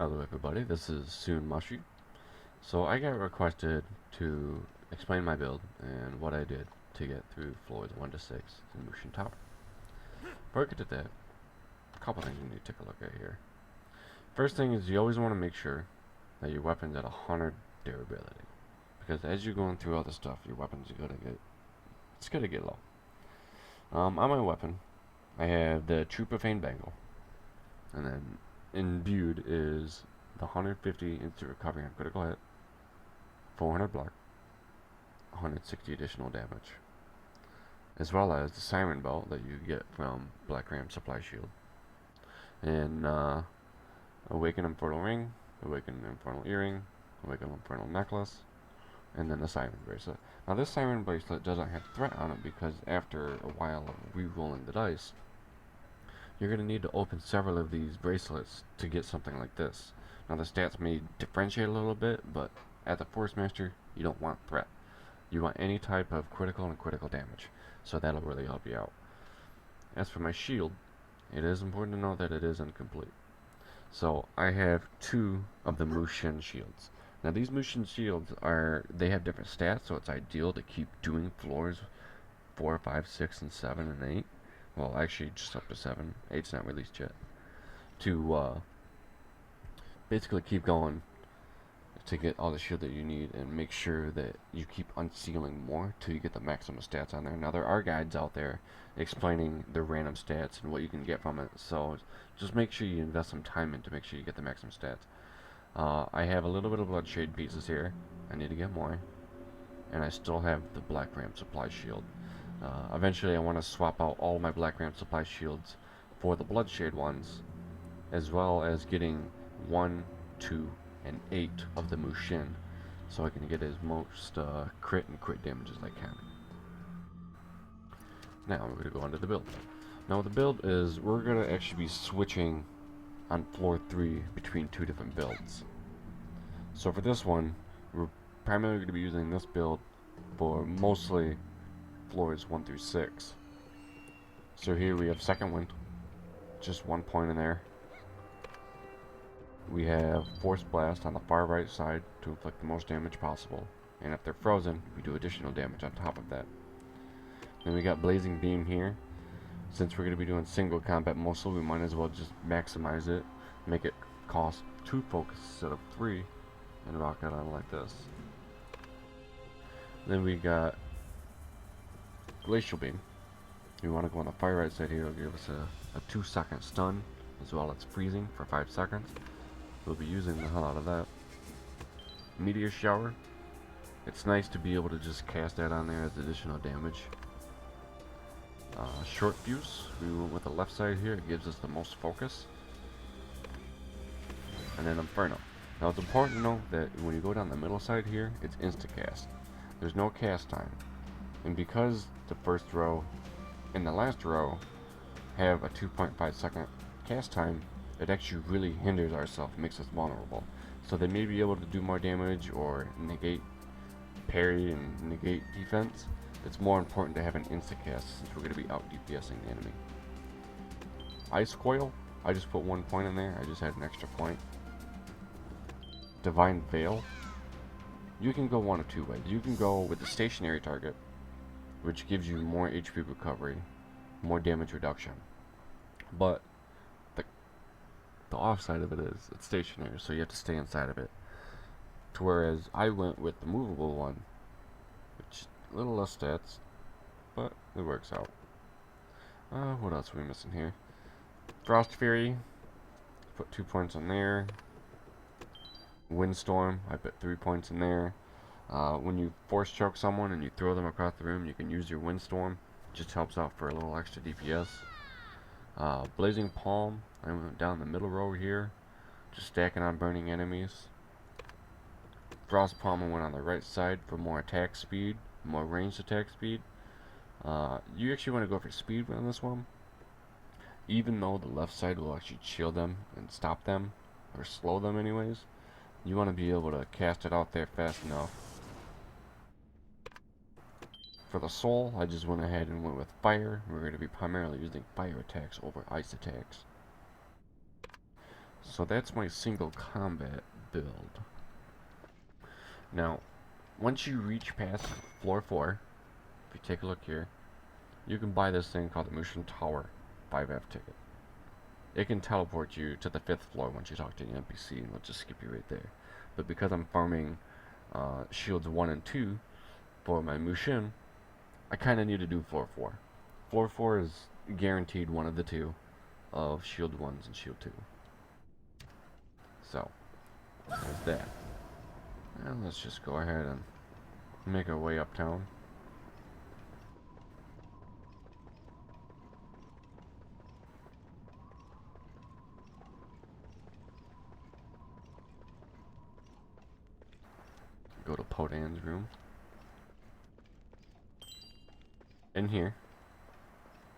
Hello everybody, this is Sunmashi. So I got requested to explain my build and what I did to get through floors 1 to 6 in Mushin Tower. Before I get to that, a couple things you need to take a look at here. First thing is you always want to make sure that your weapon's at 100 durability. Because as you're going through all this stuff, your weapon's gonna get low. On my weapon, I have the Troop of Fane Bangle. And then imbued is the 150 instant recovery on critical hit, 400 block, 160 additional damage, as well as the Siren Belt that you get from Black Ram Supply Shield, and Awaken Infernal Ring, Awaken Infernal Earring, Awaken Infernal Necklace, and then the Siren Bracelet. Now this Siren Bracelet doesn't have threat on it because after a while of re-rolling the dice, you're going to need to open several of these bracelets to get something like this. Now the stats may differentiate a little bit, but at the Forcemaster, you don't want threat. You want any type of critical and critical damage, so that'll really help you out. As for my shield, it is important to know that it is incomplete. So I have 2 of the Mushin shields. Now these Mushin shields they have different stats, so it's ideal to keep doing floors 4, 5, 6, and 7, and 8. Well, actually, just up to 7. 8's not released yet. To basically keep going to get all the shield that you need and make sure that you keep unsealing more till you get the maximum stats on there. Now, there are guides out there explaining the random stats and what you can get from it, so just make sure you invest some time in to make sure you get the maximum stats. I have a little bit of Bloodshade pieces here. I need to get more. And I still have the Black Ram Supply Shield. Eventually I want to swap out all my Black Ram Supply Shields for the Bloodshade ones, as well as getting 1, 2, and 8 of the Mushin, so I can get as most crit and crit damage as I can. Now I'm going to go into the build. Now the build is, we're going to actually be switching on floor 3 between 2 different builds. So for this one, we're primarily going to be using this build for mostly floors 1 through 6. So here we have Second Wind, just 1 point in there. We have Force Blast on the far right side to inflict the most damage possible, and if they're frozen, we do additional damage on top of that. Then we got Blazing Beam here. Since we're going to be doing single combat mostly, we might as well just maximize it, make it cost 2 focus instead of 3, and rock it on like this. Then we got Glacial Beam. We want to go on the far right side here. It'll give us a 2-second stun, as well as freezing for 5 seconds. We'll be using the hell out of that. Meteor Shower. It's nice to be able to just cast that on there as additional damage. Short Fuse. We went with the left side here. It gives us the most focus. And then Inferno. Now it's important to know that when you go down the middle side here, it's insta-cast. There's no cast time. And because the first row and the last row have a 2.5 second cast time, it actually really hinders ourselves, makes us vulnerable. So they may be able to do more damage or negate parry and negate defense. It's more important to have an insta-cast since we're going to be out DPSing the enemy. Ice Coil, I just put 1 point in there, I just had an extra point. Divine Veil, you can go one of 2 ways. You can go with the stationary target, which gives you more HP recovery, more damage reduction. But the offside of it is it's stationary, so you have to stay inside of it. To whereas I went with the movable one, which a little less stats, but it works out. What else are we missing here? Frost Fury, put 2 points in there. Windstorm, I put 3 points in there. When you force choke someone and you throw them across the room, you can use your Windstorm. It just helps out for a little extra DPS. Blazing Palm, I went down the middle row here, just stacking on burning enemies. Frost Palm, I went on the right side for more attack speed, more ranged attack speed. You actually want to go for speed on this one, even though the left side will actually chill them and stop them, or slow them anyways. You want to be able to cast it out there fast enough. For the soul, I just went ahead and went with fire. We're going to be primarily using fire attacks over ice attacks. So that's my single combat build. Now, once you reach past floor 4, if you take a look here, you can buy this thing called the Mushin Tower 5F ticket. It can teleport you to the 5th floor once you talk to the NPC, and it'll just skip you right there. But because I'm farming shields 1 and 2 for my Mushin, I kind of need to do floor 4. Floor 4 is guaranteed one of the two of shield 1s and shield 2. So, there's that. And let's just go ahead and make our way uptown. Go to Podan's room. In here,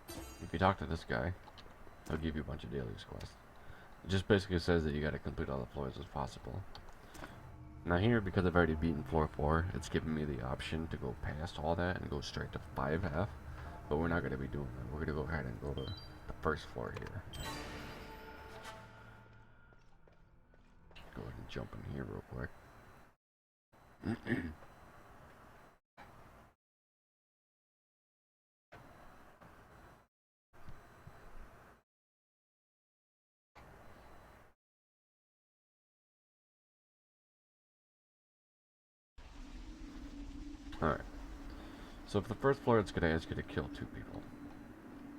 if you talk to this guy, he'll give you a bunch of daily quests. It just basically says that you gotta complete all the floors as possible. Now here, because I've already beaten floor 4, it's giving me the option to go past all that and go straight to 5F. But we're not gonna be doing that. We're gonna go ahead and go to the first floor here. Go ahead and jump in here real quick. Alright. So for the first floor, it's gonna ask you to kill 2 people.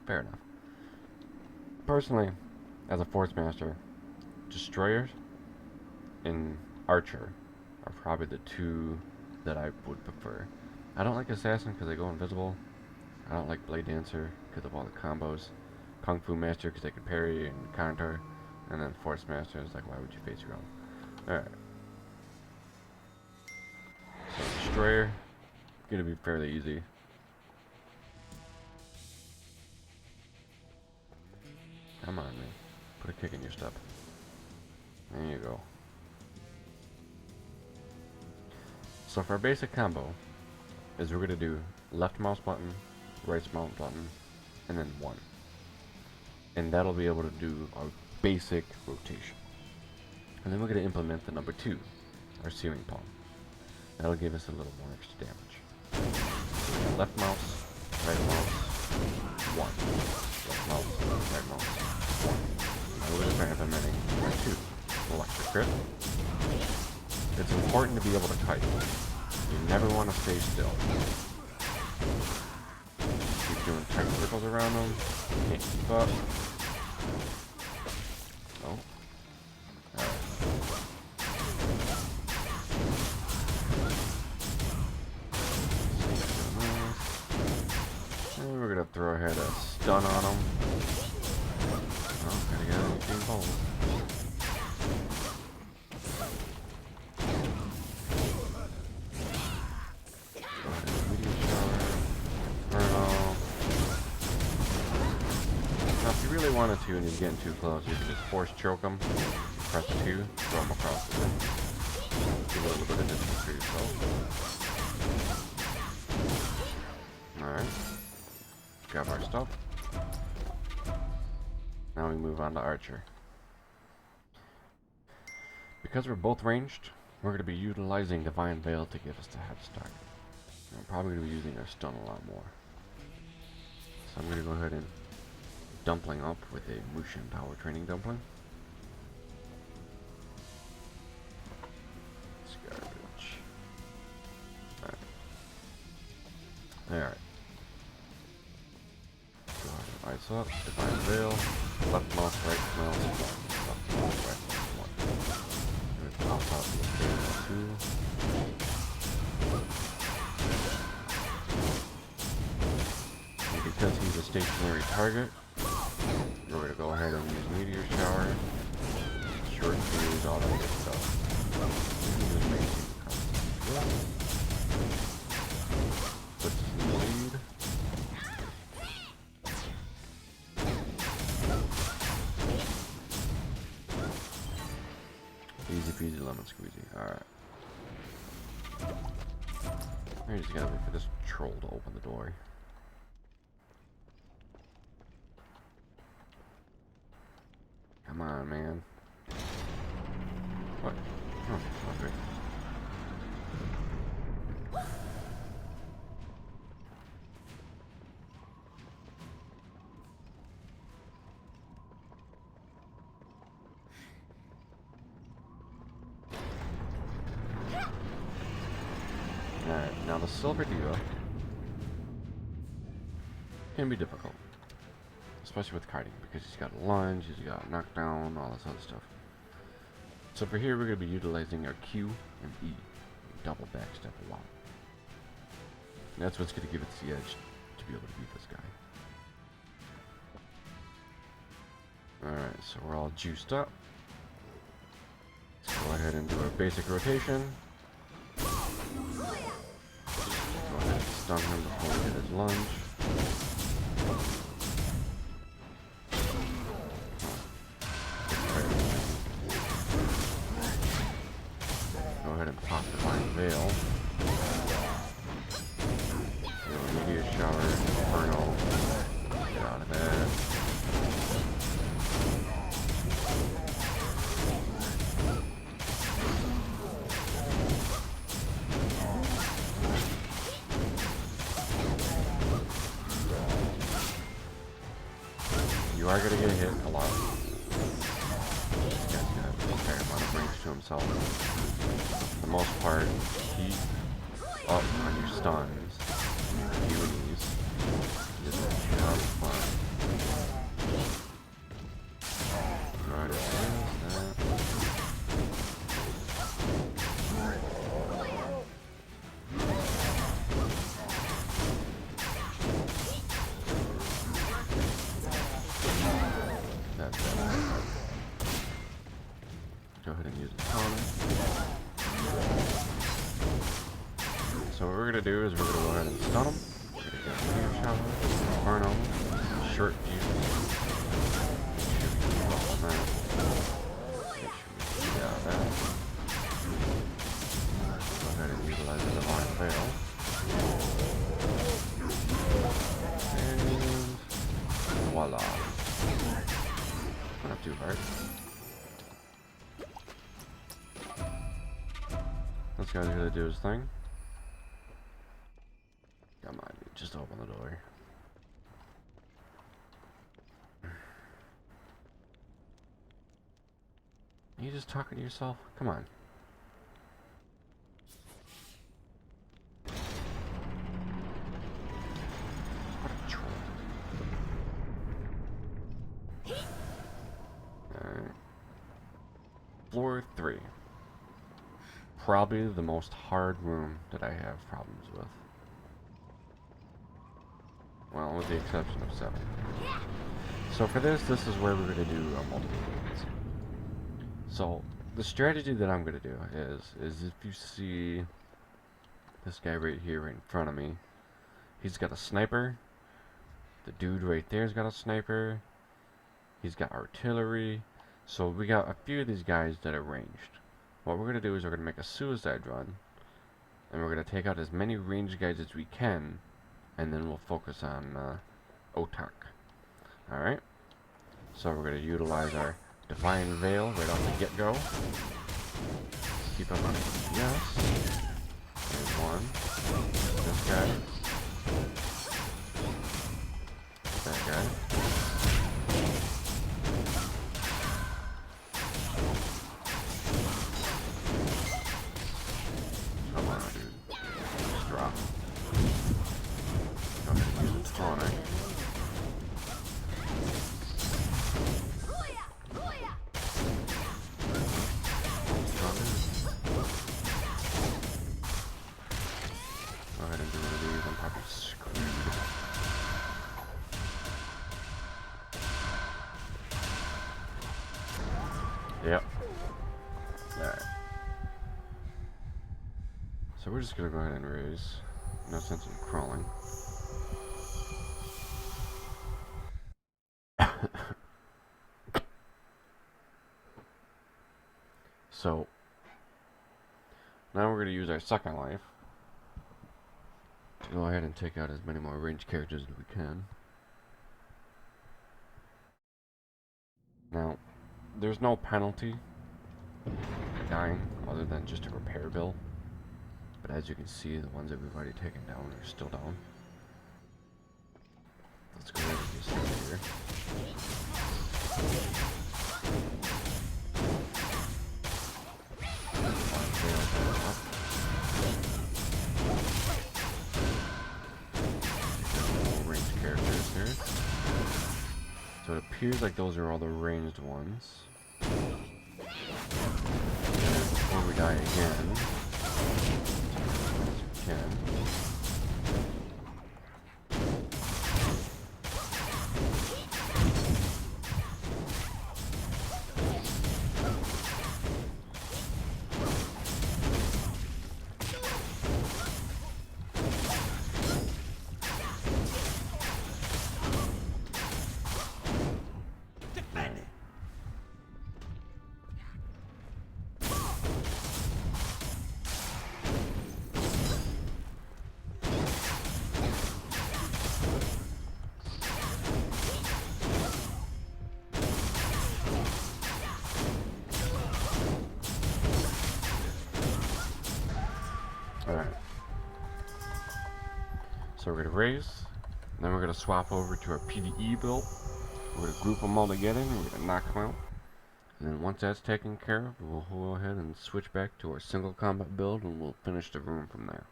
Fair enough. Personally, as a Forcemaster, Destroyers and Archer are probably the 2 that I would prefer. I don't like Assassin because they go invisible. I don't like Blade Dancer because of all the combos. Kung Fu Master because they can parry and counter. And then Forcemaster is like, why would you face your own? Alright. So Destroyer, gonna be fairly easy. Come on, man. Put a kick in your step. There you go. So for our basic combo, is we're gonna do left mouse button, right mouse button, and then 1. And that'll be able to do our basic rotation. And then we're gonna implement the number 2, our searing palm. That'll give us a little more extra damage. Left mouse, right mouse, 1. Left mouse, right mouse, 1. Now we're gonna start implementing number 2, electric crit. It's important to be able to kite. You never want to stay still. Keep doing tight circles around them. Can't keep up. Oh. Alright. And we're gonna throw ahead a stun on them. Oh, gotta get out of 18 balls. Wanted to, and he's getting too close, you can just force choke him, press 2, throw him across the room. Give a little bit of distance for yourself. Alright. Grab our stuff. Now we move on to Archer. Because we're both ranged, we're going to be utilizing Divine Veil to give us the head start. And I'm probably going to be using our stun a lot more. So I'm going to go ahead and dumpling up with a Mushin Tower training dumpling. It's garbage. Alright. Go ahead and ice up, Divine Veil, left mouse, right mouse, 1. Left mouse, right mouse, 1. There's the top of the 2. And because he's a stationary target, we're going to go ahead and use Meteor Shower, short fuse, all that good stuff. Just make it put some lead. Easy peasy lemon squeezy. Alright. I just gotta wait for this troll to open the door. Come on, man. What? Oh, okay. Alright, now the Silver Diva can be difficult. Especially with kiting, because he's got a lunge, he's got a knockdown, all this other stuff. So for here, we're going to be utilizing our Q and E. Double backstep a lot. And that's what's going to give us the edge to be able to beat this guy. Alright, so we're all juiced up. Let's go ahead and do our basic rotation. Go ahead and stun him before we hit his lunge. Go ahead and pop Divine Veil. Meteor Shower, Inferno. Get out of there. You are going to get hit a lot. This guy's got a fair amount of range to himself. For the most part, he's up on your stuns. Unis. Is a job fun. Right, that. Go ahead and use a tonic. So what we're going to do is we're going to go ahead and stun him. We're going to get a Meteor Shower, Inferno, short fuse. Make sure we get out of that. Go ahead and utilize the Divine Veil. And voila. Not too hard. This guy's gonna do his thing. Come on, dude, just open the door. Are you just talking to yourself? Come on. What a troll. Alright. Floor 3. Probably the most hard room that I have problems with. Well, with the exception of 7. So for this is where we're going to do multiple movements. So the strategy that I'm going to do is if you see this guy right here right in front of me, he's got a sniper. The dude right there's got a sniper. He's got artillery. So we got a few of these guys that are ranged. What we're going to do is we're going to make a suicide run, and we're going to take out as many ranged guys as we can, and then we'll focus on Otak. Alright? So we're going to utilize our Divine Veil right off the get-go. Keep up on yes. There's one. This guy. That guy. Come on, dude. Just drop. Go ahead and use the tonic. Go ahead and do one of these. I'm probably screwed. Yep. Alright. So we're just gonna go ahead and raise. No sense in crawling. So now we're gonna use our second life to go ahead and take out as many more ranged characters as we can. Now, there's no penalty dying, other than just a repair bill. But as you can see, the ones that we've already taken down are still down. Let's go ahead and do something here. Ranged characters here. So it appears like those are all the ranged ones. And before we die again, as we can. Alright. So we're going to raise, then we're going to swap over to our PvE build. We're going to group them all together and we're going to knock them out. And then once that's taken care of, we'll go ahead and switch back to our single combat build and we'll finish the room from there.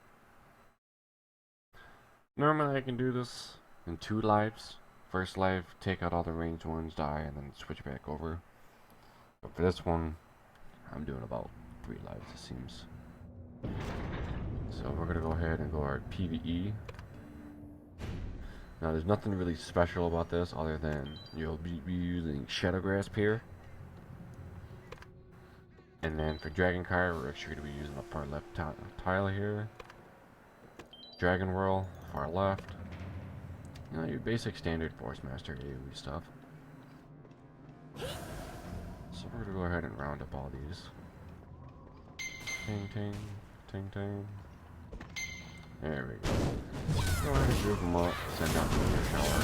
Normally I can do this in 2 lives. First live, take out all the ranged ones, die, and then switch back over. But for this one, I'm doing about 3 lives, it seems. So we're going to go ahead and go our PvE. Now there's nothing really special about this other than you'll be using Shadow Grasp here. And then for Dragon Car, we're actually going to be using the far left tile here. Dragon Whirl, far left. You know, your basic standard Forcemaster AoE stuff. So we're going to go ahead and round up all these. Ting ting, ting ting. There we go. Go ahead and group them up, send out to your shower.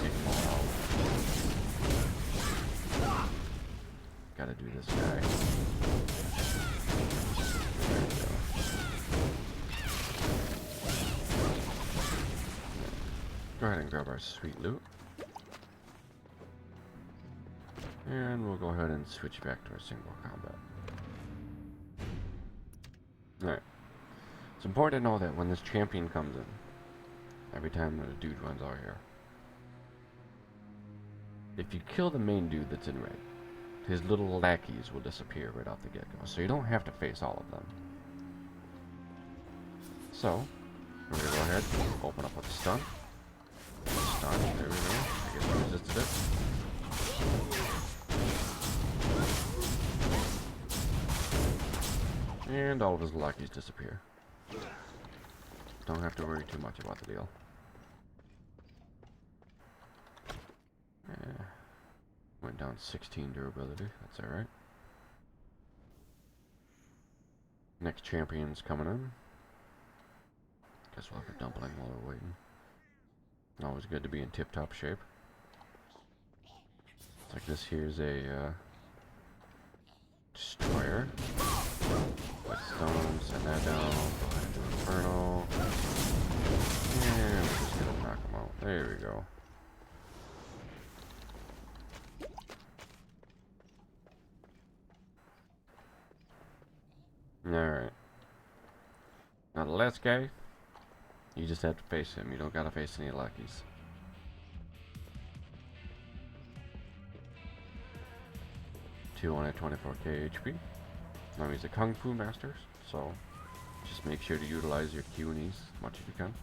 Take them all out. Gotta do this guy. There we go. Go ahead and grab our sweet loot. And we'll go ahead and switch back to our single combat. Alright. It's important to know that when this champion comes in, every time that a dude runs out here, if you kill the main dude that's in red, his little lackeys will disappear right off the get-go, so you don't have to face all of them. So, we're going to go ahead and open up with a stun. Stun, there we go. I guess we resisted it. And all of his lackeys disappear. Don't have to worry too much about the deal. Yeah. Went down 16 durability, that's alright. Next champion's coming in. Guess we'll have a dumpling while we're waiting. Always good to be in tip-top shape. It's like this here's a destroyer. Put stone, send that down, go ahead and do Inferno. And we're just gonna knock them out. There we go. Alright. Now the last guy, you just have to face him. You don't gotta face any lackeys. Two on at 24k HP. Now he's a Kung Fu Master, so just make sure to utilize your Q and E's as much as you can.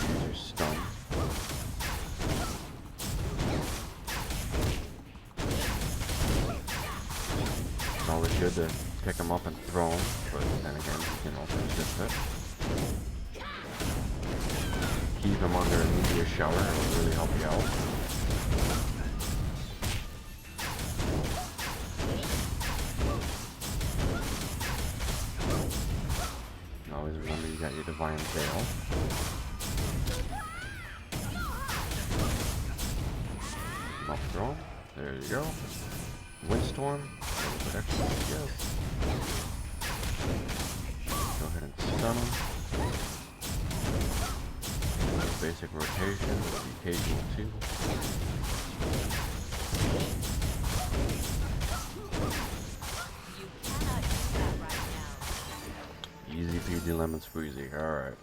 Use your stun. It's always good to pick him up and throw him, but then again, you can also resist it. Keep him under a meteor shower, it'll really help you out. Always remember you got your Divine Veil. I'll throw him. There you go. Windstorm. A little bit extra yes. Go ahead and stun him. Basic rotation, the occasional 2. Easy peasy lemon squeezy. Alright.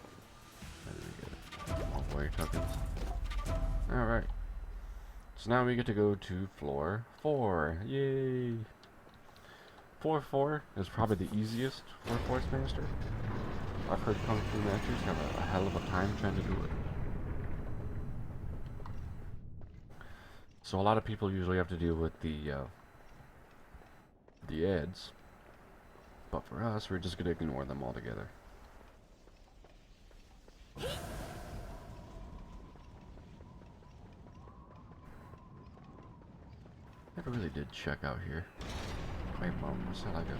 Walkway tokens. Alright. So now we get to go to floor 4. Yay! Floor 4 is probably the easiest for Forcemaster. I've heard Kung Fu masters have a hell of a time trying to do it. So a lot of people usually have to deal with the ads, but for us, we're just gonna ignore them altogether. Never really did check out here. Pipe bombs, I like it.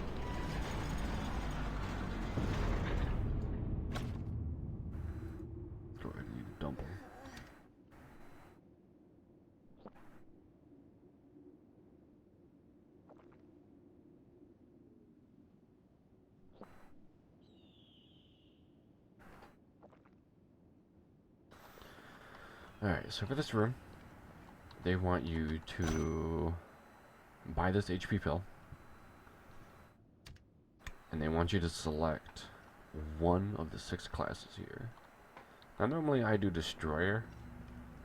Go ahead and dump them. Alright, so for this room, they want you to buy this HP pill, and they want you to select one of the 6 classes here. Now normally I do Destroyer,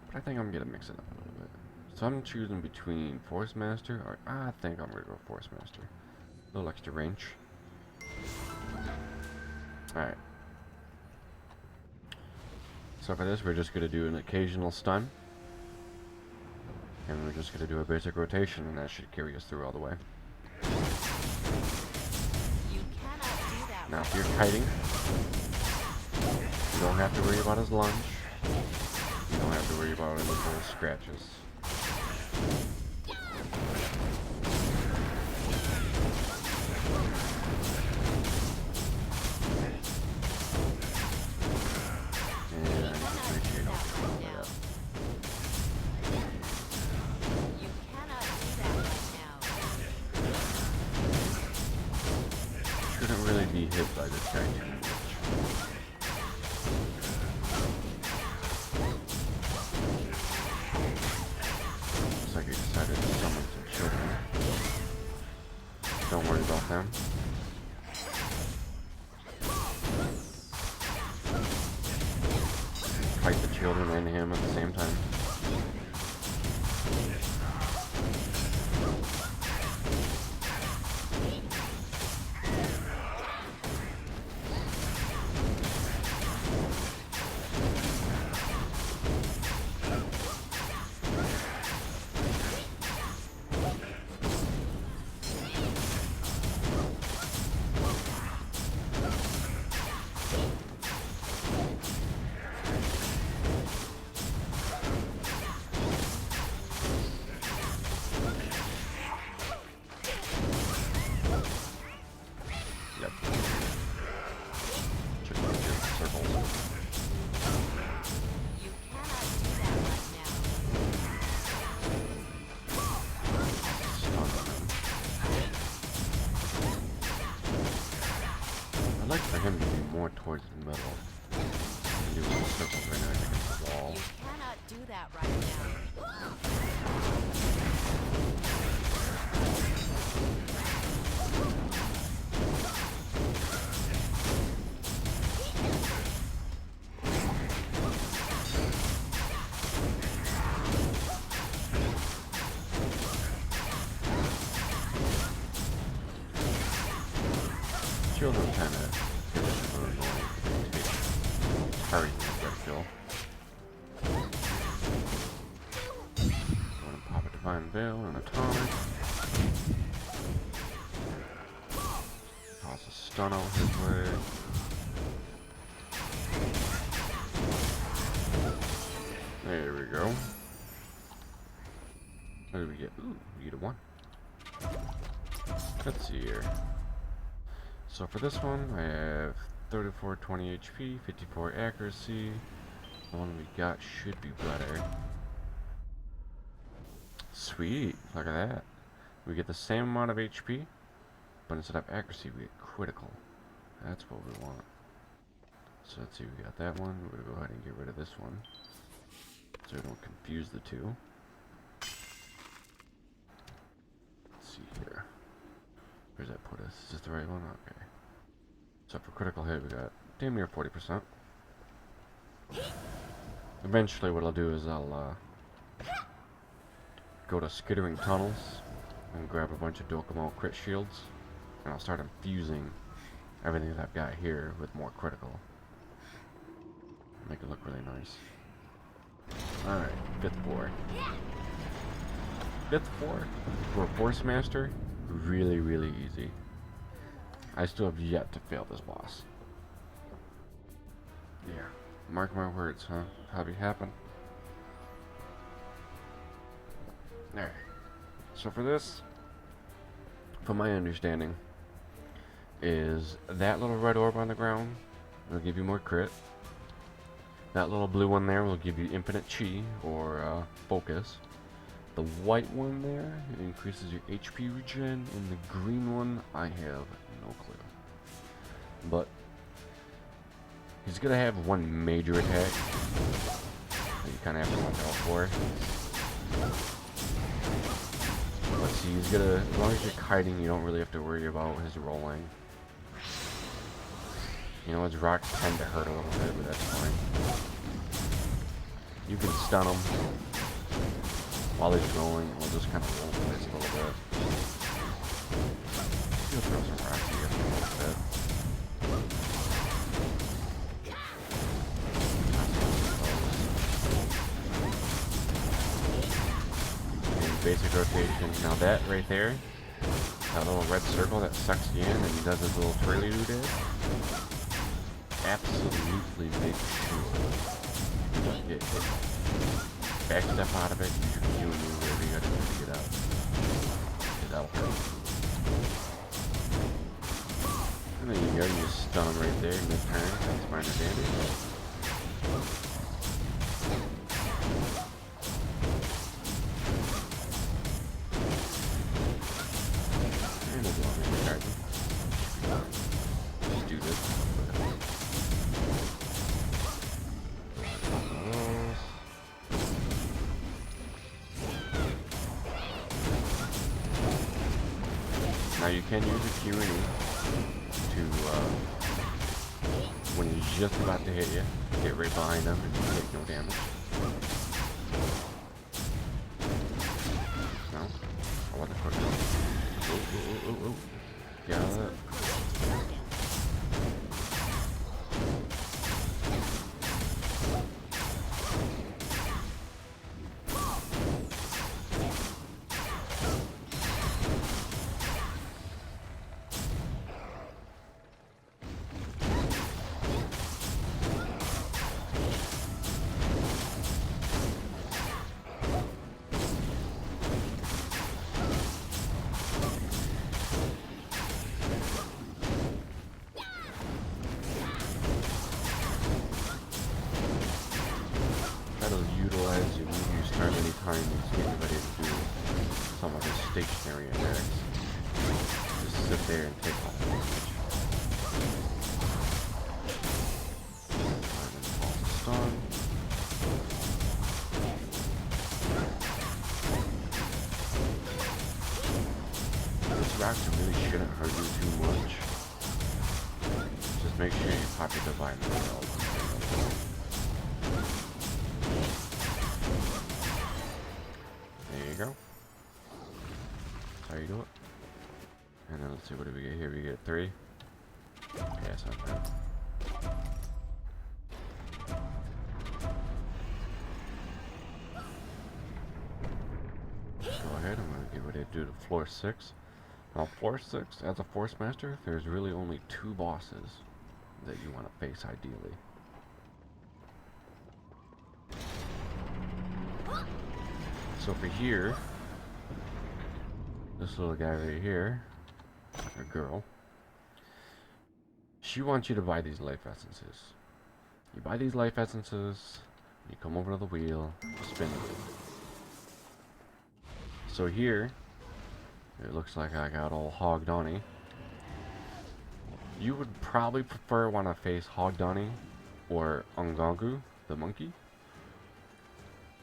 but I think I'm gonna mix it up a little bit. So I'm choosing between Forcemaster, or I think I'm gonna go Forcemaster. A little extra range. Alright. So for this, we're just gonna do an occasional stun. And we're just gonna do a basic rotation, and that should carry us through all the way. Now if you're kiting, you don't have to worry about his lunge. You don't have to worry about any little scratches. And I appreciate all shouldn't really be hit by this guy too much. Looks like he decided to summon some children. Don't worry about them. Fight the children and him at the same time. I'd like for him to be more towards the middle. Do little circles right now against the wall. You cannot do that right now. Children kind of annoying. Hurry, get a kill. Going to pop a Divine Veil and Atomic. Toss a stun out his way. There we go. What did we get? Ooh, we get a 1. Let's see here. So for this one, I have 34, 20 HP, 54 accuracy. The one we got should be better. Sweet. Look at that. We get the same amount of HP, but instead of accuracy, we get critical. That's what we want. So let's see, we got that one. We're going to go ahead and get rid of this one, so we don't confuse the two. Let's see here. Where's that put us? Is this the right one? Okay. So for critical hit, we got damn near 40%. Eventually, what I'll do is I'll go to skittering tunnels and grab a bunch of Dokamo crit shields, and I'll start infusing everything that I've got here with more critical. Make it look really nice. Alright, 5th floor. 5th floor for a Forcemaster, really, really easy. I still have yet to fail this boss. Yeah, mark my words, huh? Probably happen. Alright, so for this, from my understanding, is that little red orb on the ground will give you more crit. That little blue one there will give you infinite chi, or focus. The white one there increases your HP regen, and the green one, I have no clue. But he's gonna have one major attack that you kind of have to watch out for. Let's see, he's gonna, as long as you're kiting, you don't really have to worry about his rolling. You know, his rocks tend to hurt a little bit, but that's fine. You can stun him while he's rolling, and we'll just kind of roll this a little bit. He'll throw some rocks at you a little bit. And basic rotation. Now that right there, that little red circle that sucks you in and he does his little twirly-doo dance, absolutely make sure you don't get hit. Back step out of it, you and whatever you gotta do to get out. Because that'll hurt. And then you go, you just stun him right there, mid-turn, that's my understanding. And as long as you're charging. Just do this. Now you can use a Q&E to, when he's just about to hit you, get right behind him and you take no damage. No? I want the quick one. Oh. Got it. Utilize your move you start anytime he's getting ready to do some of his stationary attacks. Just sit there and take off damage. And then fall to stun. This rocks really shouldn't hurt you too much. Just make sure you pop your divine well. There you go. That's how you do it. And then let's see, what do we get here? We get 3. Yeah, sounds good. Go ahead, I'm going to get ready to do the floor 6. Now, floor 6, as a Forcemaster, there's really only 2 bosses that you want to face ideally. So for here, this little guy right here, or girl, she wants you to buy these life essences. You buy these life essences, you come over to the wheel, you spin it. So here, it looks like I got all Hog Donnie. You would probably prefer want to face Hog Donnie or Ungangu, the monkey,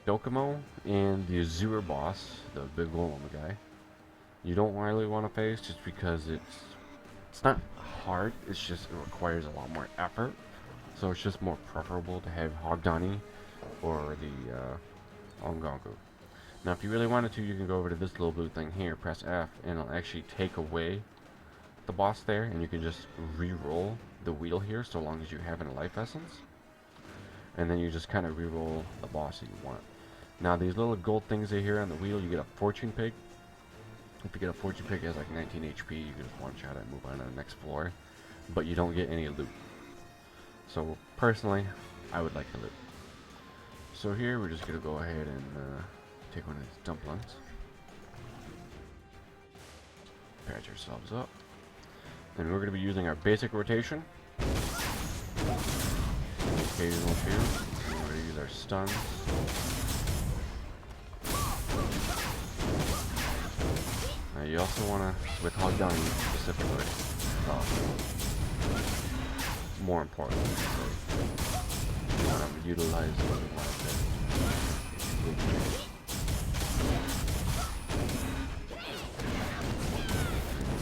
Dokomo, and the Azure boss, the big golem guy. You don't really want to face just because it's not hard. It's just it requires a lot more effort. So it's just more preferable to have Hog Donnie or the Ungangu. Now, if you really wanted to, you can go over to this little blue thing here, press F, and it'll actually take away the boss there, and you can just re-roll the wheel here so long as you have a life essence. And then you just kind of re-roll the boss that you want. Now, these little gold things are here on the wheel, you get a fortune pig. If you get a fortune pig, it has like 19 HP, you can just one-shot it and move on to the next floor. But you don't get any loot. So, personally, I would like the loot. So here, we're just going to go ahead and take one of these dumplings. Patch ourselves up. And we're going to be using our basic rotation. Occasional fear. We're going to use our stuns. Now you also want to, with Hog Donnie specifically, more important, you want to utilize what you want to do.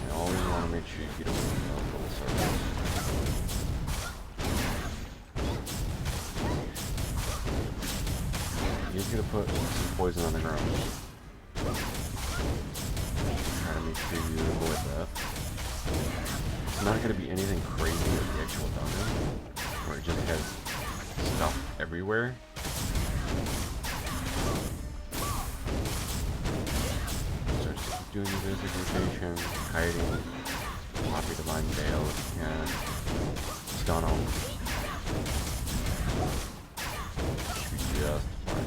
You always want to make sure you get away from those little circles. He's going to put some poison on the ground. Try to make sure you avoid that. It's not going to be anything crazy with the actual dungeon, where it just has stuff everywhere. So just keep doing your basic rotation, hiding, pop your divine veil if you can, stun them. Should be just fine.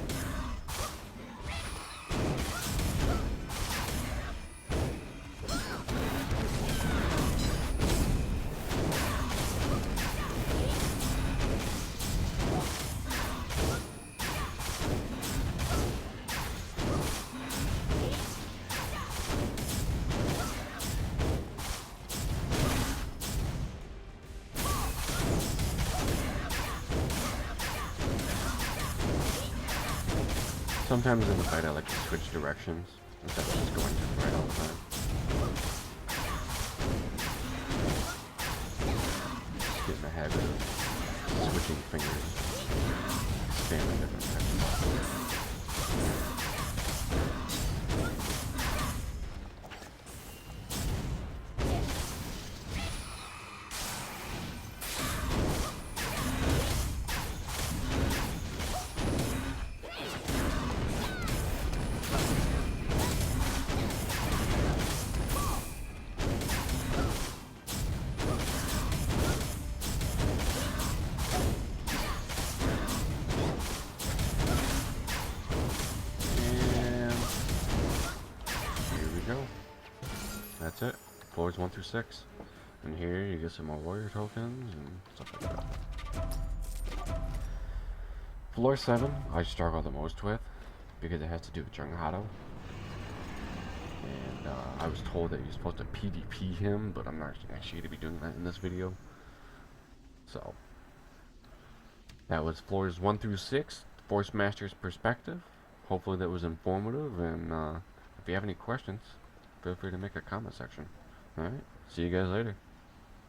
Sometimes in the fight I like to switch directions instead of just going to the right all the time. Just get in the habit of switching fingers, spamming different types of buttons. That's it. Floors 1 through 6. And here you get some more warrior tokens and stuff like that. Floor 7, I struggle the most with because it has to do with Jung Hado. And I was told that you're supposed to PvP him, but I'm not actually going to be doing that in this video. So, that was floors 1 through 6, Forcemaster's perspective. Hopefully that was informative, and if you have any questions, feel free to make a comment section. Alright, see you guys later.